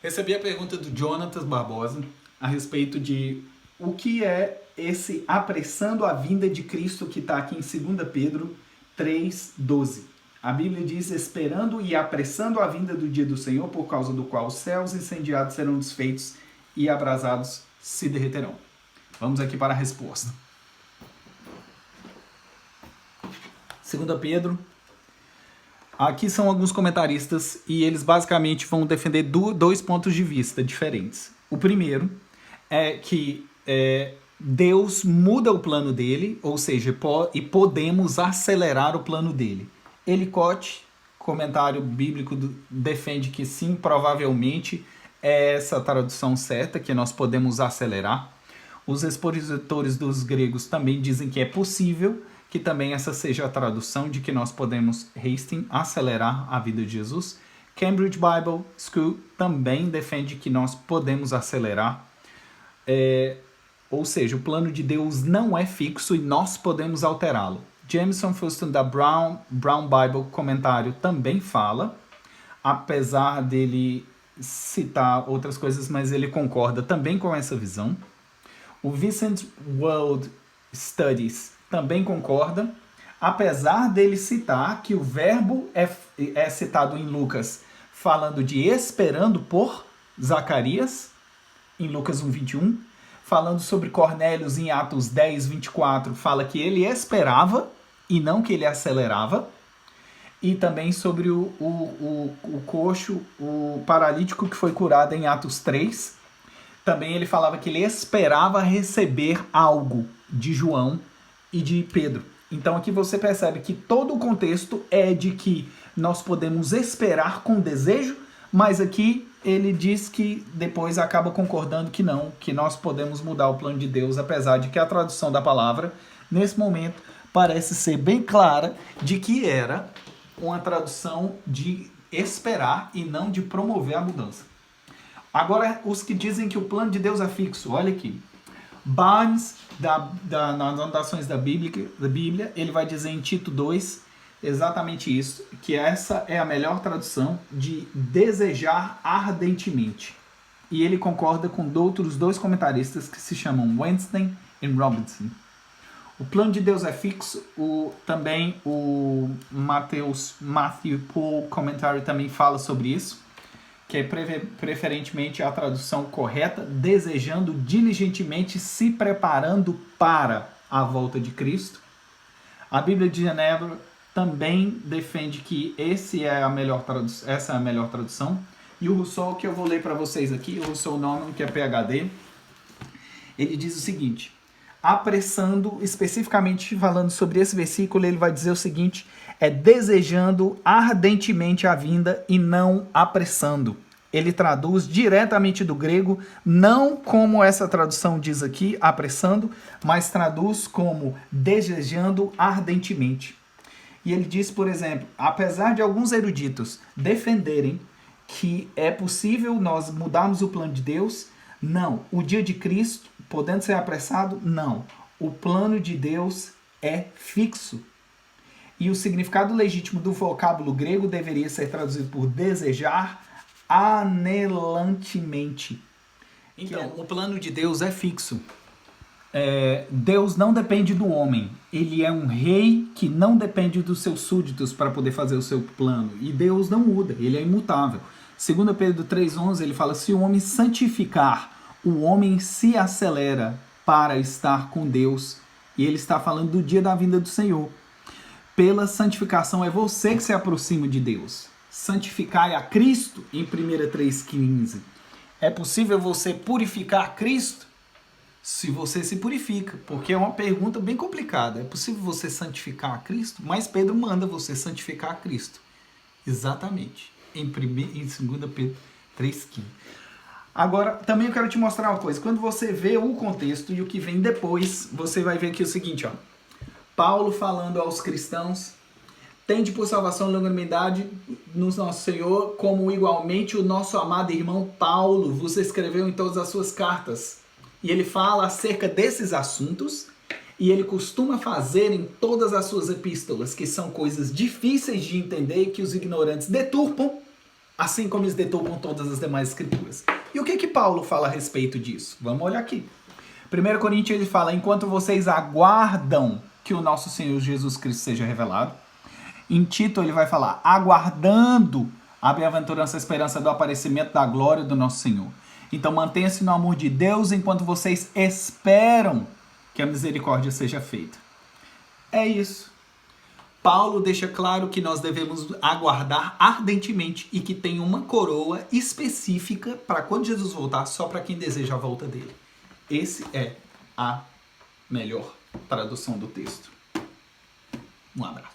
Recebi a pergunta do Jonatas Barbosa a respeito de o que é esse apressando a vinda de Cristo que está aqui em 2 Pedro 3,12. A Bíblia diz, esperando e apressando a vinda do dia do Senhor, por causa do qual os céus incendiados serão desfeitos e abrasados se derreterão. Vamos aqui para a resposta. 2 Pedro. Aqui são alguns comentaristas e eles basicamente vão defender dois pontos de vista diferentes. O primeiro é que Deus muda o plano dele, ou seja, e podemos acelerar o plano dele. Elicote, comentário bíblico, defende que sim, provavelmente é essa a tradução certa, que nós podemos acelerar. Os expositores dos gregos também dizem que é possível que também essa seja a tradução de que nós podemos acelerar a vida de Jesus. Cambridge Bible School também defende que nós podemos acelerar. Ou seja, o plano de Deus não é fixo e nós podemos alterá-lo. Jameson Fuston da Brown Bible comentário também fala, apesar dele citar outras coisas, mas ele concorda também com essa visão. O Vincent World Studies também concorda, apesar dele citar que o verbo é citado em Lucas falando de esperando por Zacarias, em Lucas 1:21, falando sobre Cornélios em Atos 10:24, fala que ele esperava e não que ele acelerava, e também sobre o coxo, o paralítico que foi curado em Atos 3, também ele falava que ele esperava receber algo de João e de Pedro. Então aqui você percebe que todo o contexto é de que nós podemos esperar com desejo, mas aqui ele diz que depois acaba concordando que não, que nós podemos mudar o plano de Deus, apesar de que a tradução da palavra, nesse momento, parece ser bem clara de que era uma tradução de esperar e não de promover a mudança. Agora, os que dizem que o plano de Deus é fixo, olha aqui. Barnes, nas anotações da Bíblia, ele vai dizer em Tito 2 exatamente isso, que essa é a melhor tradução de desejar ardentemente. E ele concorda com outros dois comentaristas que se chamam Weinstein e Robinson. O plano de Deus é fixo, também o Matthew Paul comentário também fala sobre isso, que é preferentemente a tradução correta, desejando diligentemente, se preparando para a volta de Cristo. A Bíblia de Genebra também defende que essa é a melhor tradução. E o Rousseau, que eu vou ler para vocês aqui, o Rousseau Norman, que é PhD, ele diz o seguinte, apressando, especificamente falando sobre esse versículo, ele vai dizer o seguinte, é desejando ardentemente a vinda e não apressando. Ele traduz diretamente do grego, não como essa tradução diz aqui, apressando, mas traduz como desejando ardentemente. E ele diz, por exemplo, apesar de alguns eruditos defenderem que é possível nós mudarmos o plano de Deus, não. O dia de Cristo, podendo ser apressado, não. O plano de Deus é fixo. E o significado legítimo do vocábulo grego deveria ser traduzido por desejar anelantemente. Então, o plano de Deus é fixo. Deus não depende do homem. Ele é um rei que não depende dos seus súditos para poder fazer o seu plano. E Deus não muda, ele é imutável. 2 Pedro 3,11, ele fala, se o homem santificar, o homem se acelera para estar com Deus. E ele está falando do dia da vinda do Senhor. Pela santificação é você que se aproxima de Deus. Santificai a Cristo, em 1 3,15. É possível você purificar Cristo? Se você se purifica, porque é uma pergunta bem complicada. É possível você santificar a Cristo? Mas Pedro manda você santificar a Cristo. Exatamente. Em 2 Pedro 3,15. Agora, também eu quero te mostrar uma coisa. Quando você vê o contexto e o que vem depois, você vai ver aqui o seguinte, ó. Paulo falando aos cristãos, tende por salvação e longanimidade no nosso Senhor, como igualmente o nosso amado irmão Paulo vos escreveu em todas as suas cartas. E ele fala acerca desses assuntos, e ele costuma fazer em todas as suas epístolas, que são coisas difíceis de entender, que os ignorantes deturpam, assim como eles deturpam todas as demais escrituras. E o que Paulo fala a respeito disso? Vamos olhar aqui. 1 Coríntios ele fala, enquanto vocês aguardam que o nosso Senhor Jesus Cristo seja revelado. Em Tito ele vai falar, aguardando a bem-aventurança, a esperança do aparecimento da glória do nosso Senhor. Então mantenha-se no amor de Deus enquanto vocês esperam que a misericórdia seja feita. É isso. Paulo deixa claro que nós devemos aguardar ardentemente e que tem uma coroa específica para quando Jesus voltar, só para quem deseja a volta dele. Esse é a melhor tradução do texto. Um abraço.